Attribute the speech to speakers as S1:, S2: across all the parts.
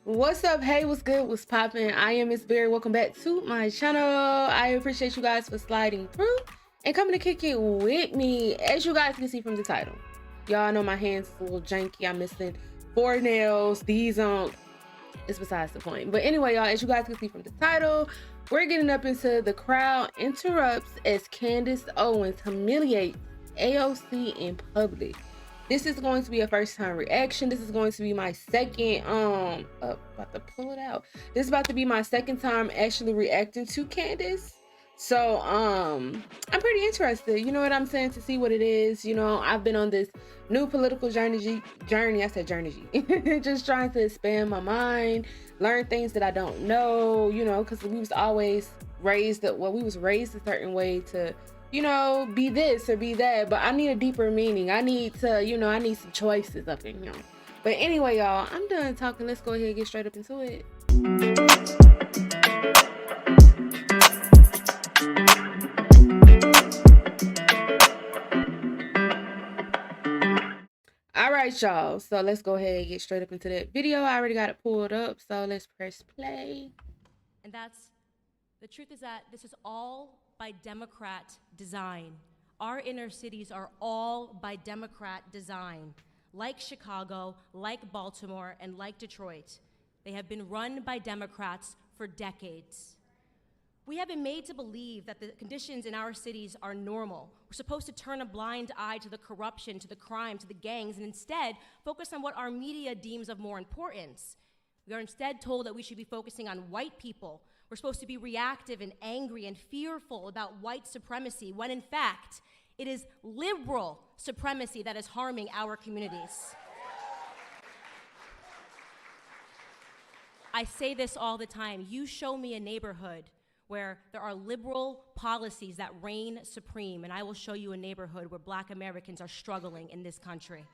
S1: What's up? Hey, what's good? What's poppin'? I am Miss Berry. Welcome back to my channel. I appreciate you guys for sliding through and coming to kick it with me. As you guys can see from the title, y'all know my hands a little janky. I'm missing 4 nails. These it's besides the point. But anyway, y'all, as you guys can see from the title, we're getting up into the crowd interrupts as Candace Owens humiliates AOC in public. This is going to be a first time reaction. This is going to be my second, about to pull it out. This is about to be my second time actually reacting to Candace. So, I'm pretty interested, you know what I'm saying, to see what it is. You know, I've been on this new political journey, I said journey, just trying to expand my mind, learn things that I don't know, you know, because we was always raised, we was raised a certain way to, you know, be this or be that, but I need a deeper meaning. I need to, you know, I need some choices up in here. But anyway, y'all, I'm done talking. Let's go ahead and get straight up into it. All right, y'all, so let's go ahead and get straight up into that video. I already got it pulled up, so let's press play.
S2: And the truth is that this is all by Democrat design. Our inner cities are all by Democrat design. Like Chicago, like Baltimore, and like Detroit, they have been run by Democrats for decades. We have been made to believe that the conditions in our cities are normal. We're supposed to turn a blind eye to the corruption, to the crime, to the gangs, and instead focus on what our media deems of more importance. We are instead told that we should be focusing on white people. We're supposed to be reactive and angry and fearful about white supremacy, when in fact, it is liberal supremacy that is harming our communities. I say this all the time. You show me a neighborhood where there are liberal policies that reign supreme, and I will show you a neighborhood where Black Americans are struggling in this country.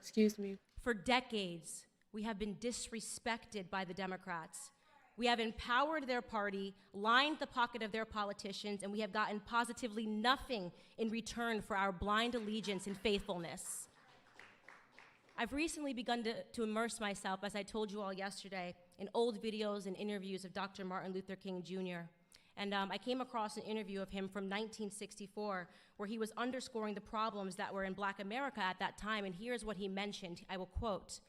S1: Excuse me.
S2: For decades, we have been disrespected by the Democrats. We have empowered their party, lined the pocket of their politicians, and we have gotten positively nothing in return for our blind allegiance and faithfulness. I've recently begun to immerse myself, as I told you all yesterday, in old videos and interviews of Dr. Martin Luther King Jr. And I came across an interview of him from 1964, where he was underscoring the problems that were in Black America at that time, and here's what he mentioned. I will quote: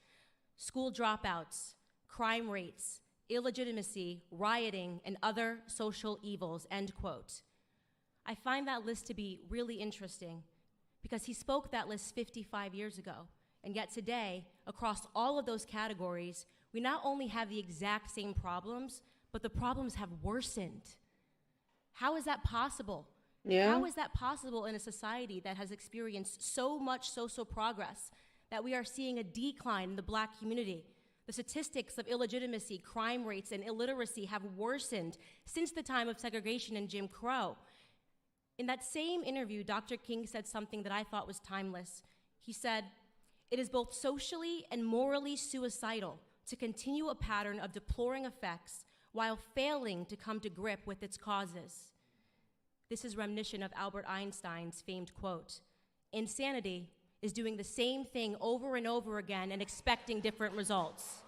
S2: school dropouts, crime rates, illegitimacy, rioting, and other social evils, end quote. I find that list to be really interesting because he spoke that list 55 years ago. And yet today, across all of those categories, we not only have the exact same problems, but the problems have worsened. How is that possible?
S1: Yeah.
S2: How is that possible in a society that has experienced so much social progress that we are seeing a decline in the Black community? The statistics of illegitimacy, crime rates, and illiteracy have worsened since the time of segregation and Jim Crow. In that same interview, Dr. King said something that I thought was timeless. He said, "It is both socially and morally suicidal to continue a pattern of deploring effects while failing to come to grip with its causes." This is reminiscent of Albert Einstein's famed quote: "Insanity is doing the same thing over and over again and expecting different results."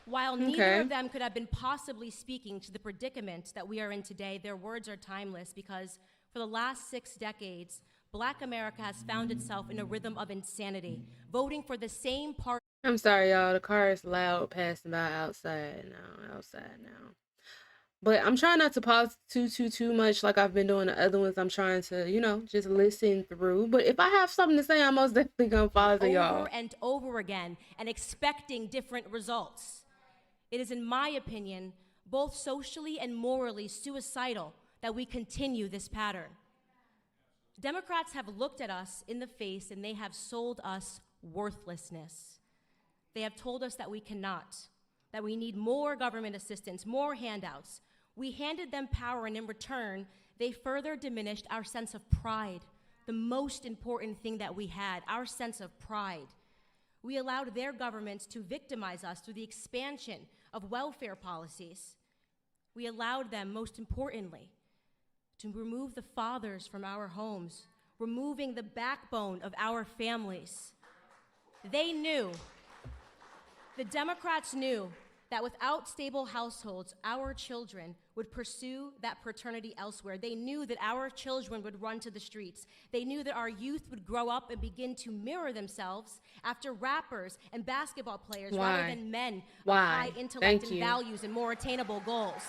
S2: While neither of them could have been possibly speaking to the predicament that we are in today, their words are timeless because for the last 6 decades, Black America has found itself in a rhythm of insanity, voting for the same party.
S1: I'm sorry, y'all. The car is loud passing by outside now. But I'm trying not to pause too much like I've been doing the other ones. I'm trying to, you know, just listen through. But if I have something to say, I'm most definitely gonna pause it, y'all.
S2: Over and over again and expecting different results. It is, in my opinion, both socially and morally suicidal that we continue this pattern. Democrats have looked at us in the face and they have sold us worthlessness. They have told us that we cannot, that we need more government assistance, more handouts. We handed them power, and in return, they further diminished our sense of pride, the most important thing that we had, our sense of pride. We allowed their governments to victimize us through the expansion of welfare policies. We allowed them, most importantly, to remove the fathers from our homes, removing the backbone of our families. They knew The Democrats knew that without stable households, our children would pursue that fraternity elsewhere. They knew that our children would run to the streets. They knew that our youth would grow up and begin to mirror themselves after rappers and basketball players rather than men of high intellect and values and more attainable goals.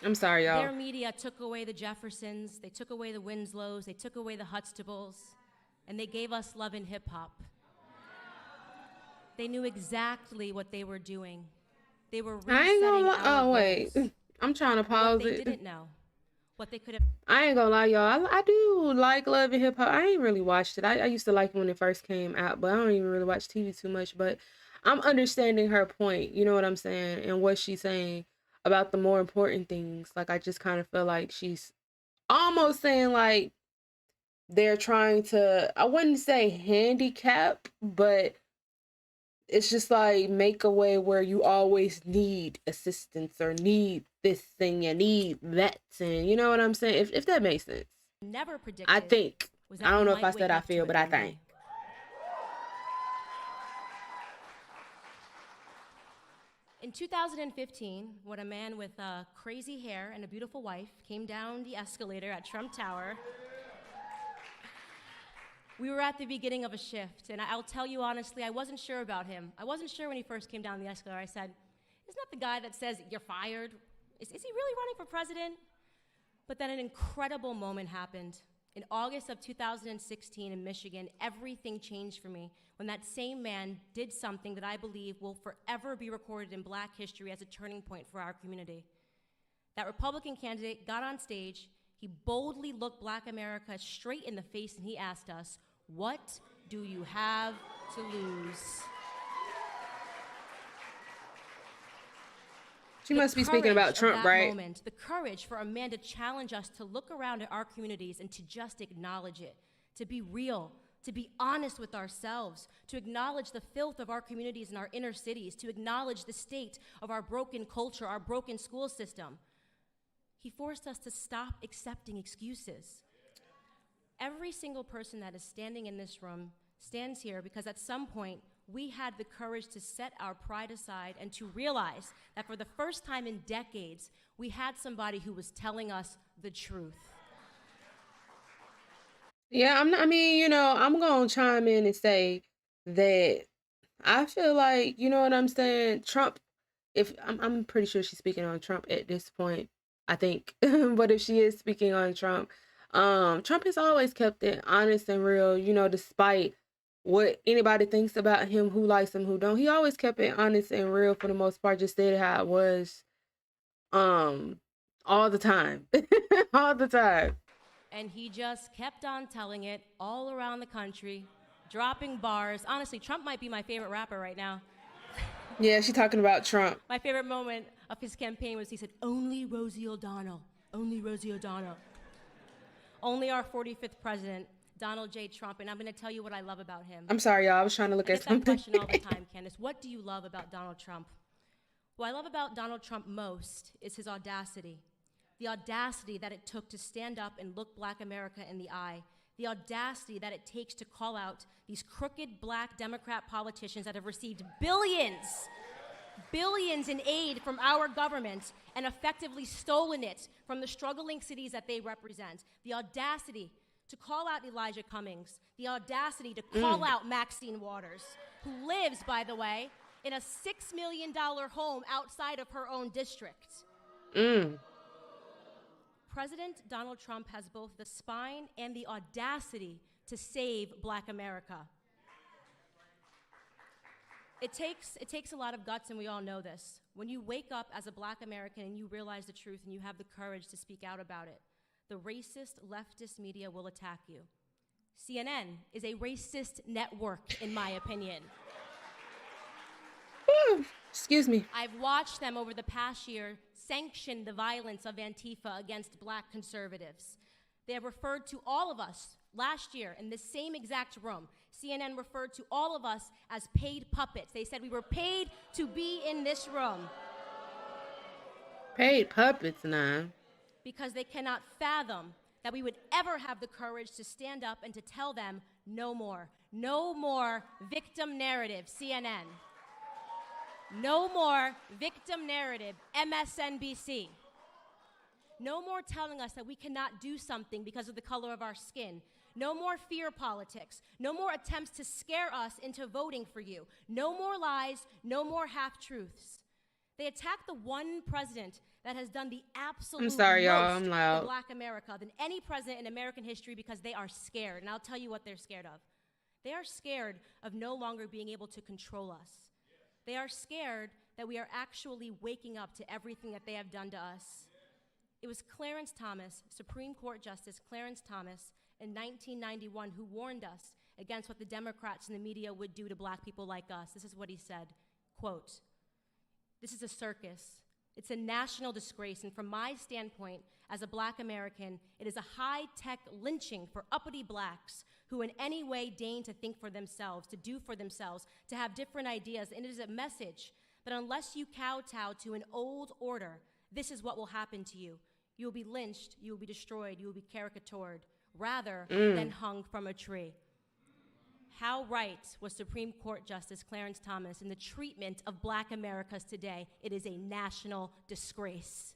S1: I'm sorry, y'all.
S2: Their media took away the Jeffersons, they took away the Winslows, they took away the Huxtables, and they gave us love and hip hop. They knew exactly what they were doing. They were resetting our
S1: wait. I'm trying to pause
S2: what they
S1: it.
S2: didn't know. What they could have.
S1: I ain't gonna lie, y'all. I do like love and hip hop. I ain't really watched it. I used to like it when it first came out, but I don't even really watch TV too much. But I'm understanding her point. You know what I'm saying? And what she's saying about the more important things. Like, I just kind of feel like she's almost saying like they're trying to, I wouldn't say handicap, but it's just like make a way where you always need assistance or need this thing and need that thing. You know what I'm saying? If that makes sense.
S2: Never predicted.
S1: I think. I don't know if I said I feel, but I
S2: think.
S1: think.
S2: In 2015, when a man with crazy hair and a beautiful wife came down the escalator at Trump Tower, we were at the beginning of a shift, and I'll tell you honestly, I wasn't sure about him. I wasn't sure when he first came down the escalator. I said, isn't that the guy that says, you're fired? Is he really running for president? But then an incredible moment happened. In August of 2016 in Michigan, everything changed for me when that same man did something that I believe will forever be recorded in Black history as a turning point for our community. That Republican candidate got on stage, he boldly looked Black America straight in the face, and he asked us, what do you have to lose?
S1: She must be speaking about Trump, right?
S2: Moment, the courage for a man to challenge us to look around at our communities and to just acknowledge it, to be real, to be honest with ourselves, to acknowledge the filth of our communities and our inner cities, to acknowledge the state of our broken culture, our broken school system. He forced us to stop accepting excuses. Every single person that is standing in this room stands here because at some point we had the courage to set our pride aside and to realize that for the first time in decades, we had somebody who was telling us the truth.
S1: Yeah, I'm going to chime in and say that I feel like, you know what I'm saying? Trump, I'm pretty sure she's speaking on Trump at this point, I think. But if she is speaking on Trump, Trump has always kept it honest and real, despite what anybody thinks about him, who likes him, who don't. He always kept it honest and real for the most part, just said how it was, all the time, all the time.
S2: And he just kept on telling it all around the country, dropping bars. Honestly, Trump might be my favorite rapper right now.
S1: Yeah, she's talking about Trump.
S2: My favorite moment of his campaign was he said, only Rosie O'Donnell, only Rosie O'Donnell. Only our 45th president, Donald J. Trump, and I'm going to tell you what I love about him.
S1: I'm sorry, y'all. I was trying to look at something.
S2: I get that question all the time, Candace. What do you love about Donald Trump? What I love about Donald Trump most is his audacity. The audacity that it took to stand up and look Black America in the eye. The audacity that it takes to call out these crooked Black Democrat politicians that have received billions in aid from our government and effectively stolen it from the struggling cities that they represent. The audacity to call out Elijah Cummings, the audacity to call out Maxine Waters, who lives, by the way, in a $6 million home outside of her own district. President Donald Trump has both the spine and the audacity to save Black America. It takes a lot of guts, and we all know this. When you wake up as a Black American and you realize the truth and you have the courage to speak out about it, the racist leftist media will attack you. CNN is a racist network, in my opinion.
S1: Excuse me.
S2: I've watched them over the past year sanction the violence of Antifa against Black conservatives. They have referred to all of us last year in the same exact room. CNN referred to all of us as paid puppets. They said we were paid to be in this room.
S1: Paid puppets now.
S2: Because they cannot fathom that we would ever have the courage to stand up and to tell them no more. No more victim narrative, CNN. No more victim narrative, MSNBC. No more telling us that we cannot do something because of the color of our skin. No more fear politics. No more attempts to scare us into voting for you. No more lies. No more half-truths. They attack the one president that has done the absolute most for Black America than any president in American history because they are scared. And I'll tell you what they're scared of. They are scared of no longer being able to control us. They are scared that we are actually waking up to everything that they have done to us. It was Clarence Thomas, Supreme Court Justice Clarence Thomas, in 1991 who warned us against what the Democrats and the media would do to Black people like us. This is what he said, quote, "This is a circus. It's a national disgrace, and from my standpoint as a Black American, it is a high-tech lynching for uppity Blacks who in any way deign to think for themselves, to do for themselves, to have different ideas, and it is a message that unless you kowtow to an old order, this is what will happen to you. You will be lynched, you will be destroyed, you will be caricatured, rather than hung from a tree." How right was Supreme Court Justice Clarence Thomas in the treatment of Black Americans today? It is a national disgrace.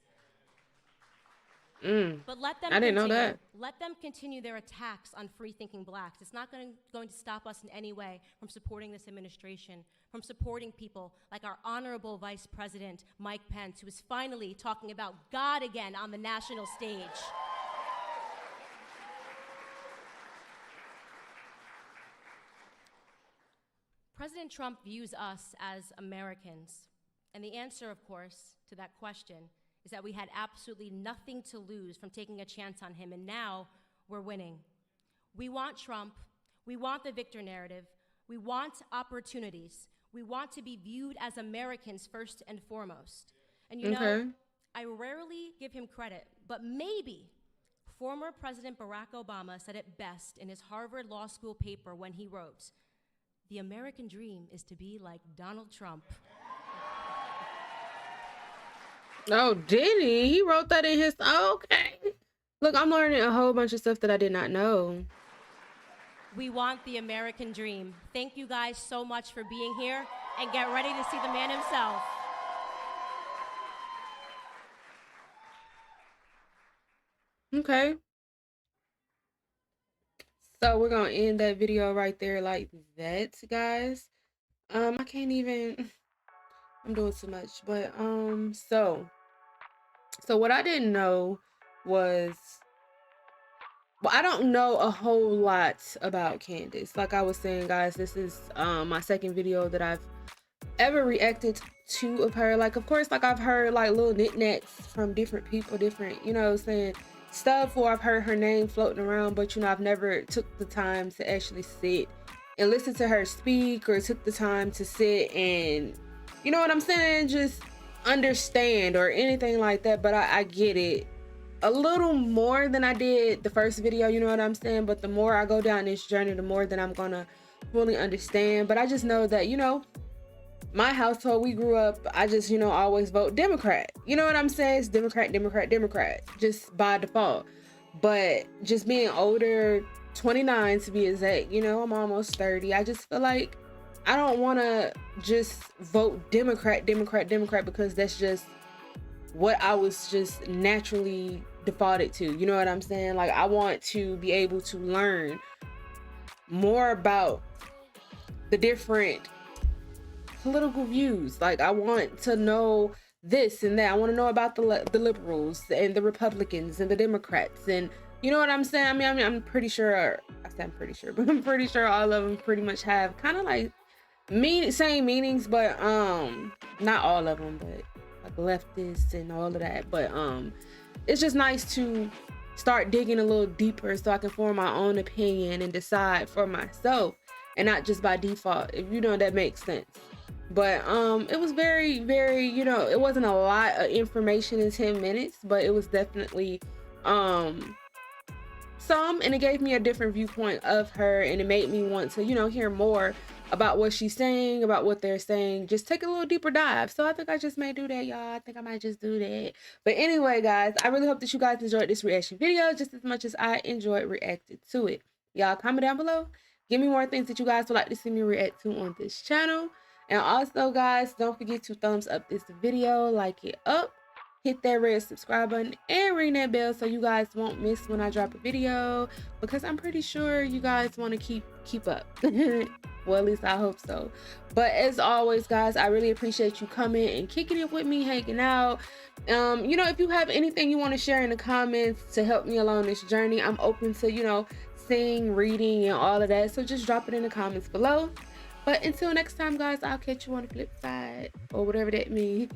S2: But let them
S1: didn't know that.
S2: Let them continue their attacks on free-thinking Blacks. It's not going to stop us in any way from supporting this administration, from supporting people like our honorable Vice President, Mike Pence, who is finally talking about God again on the national stage. President Trump views us as Americans. And the answer, of course, to that question is that we had absolutely nothing to lose from taking a chance on him, and now we're winning. We want Trump. We want the victor narrative. We want opportunities. We want to be viewed as Americans first and foremost. And you know, I rarely give him credit, but maybe former President Barack Obama said it best in his Harvard Law School paper when he wrote, "The American dream is to be like Donald Trump."
S1: Oh, did he? He wrote that in his... Okay. Look, I'm learning a whole bunch of stuff that I did not know.
S2: We want the American dream. Thank you guys so much for being here, and get ready to see the man himself.
S1: Okay. So we're gonna end that video right there like that, guys. I can't even... I'm doing too much, but so what I didn't know was, well, I don't know a whole lot about Candace. Like I was saying, guys, this is my second video that I've ever reacted to of her. Like, of course, like I've heard like little knickknacks from different people, different, you know, saying stuff, or I've heard her name floating around, but you know, I've never took the time to actually sit and listen to her speak, or took the time to sit and, you know what I'm saying, just understand or anything like that. But I get it a little more than I did the first video, you know what I'm saying? But the more I go down this journey, the more that I'm gonna fully understand. But I just know that, you know, my household, we grew up, I just, you know, always vote Democrat. You know what I'm saying? It's Democrat, Democrat, Democrat, just by default. But just being older, 29 to be exact, you know, I'm almost 30. I just feel like I don't want to just vote Democrat, Democrat, Democrat, because that's just what I was just naturally defaulted to. You know what I'm saying? Like, I want to be able to learn more about the different political views. Like, I want to know this and that. I want to know about the liberals and the Republicans and the Democrats, and you know what I'm saying? I mean, I'm pretty sure, I say I'm pretty sure, but I'm pretty sure all of them pretty much have kind of like same meanings, but not all of them, but like leftists and all of that. But it's just nice to start digging a little deeper so I can form my own opinion and decide for myself, and not just by default, if you know that makes sense. But it was very, very, you know, it wasn't a lot of information in 10 minutes, but it was definitely some, and it gave me a different viewpoint of her, and it made me want to, you know, hear more about what she's saying, about what they're saying, just take a little deeper dive. So I think I just may do that, y'all. I think I might just do that. But anyway, guys, I really hope that you guys enjoyed this reaction video just as much as I enjoyed reacting to it. Y'all comment down below, give me more things that you guys would like to see me react to on this channel. And also, guys, don't forget to thumbs up this video, like it up, hit that red subscribe button, and ring that bell so you guys won't miss when I drop a video, because I'm pretty sure you guys want to keep up. Well, at least I hope so. But as always, guys, I really appreciate you coming and kicking it with me, hanging out. You know, if you have anything you want to share in the comments to help me along this journey, I'm open to, you know, seeing, reading, and all of that. So just drop it in the comments below. But until next time, guys, I'll catch you on the flip side, or whatever that means.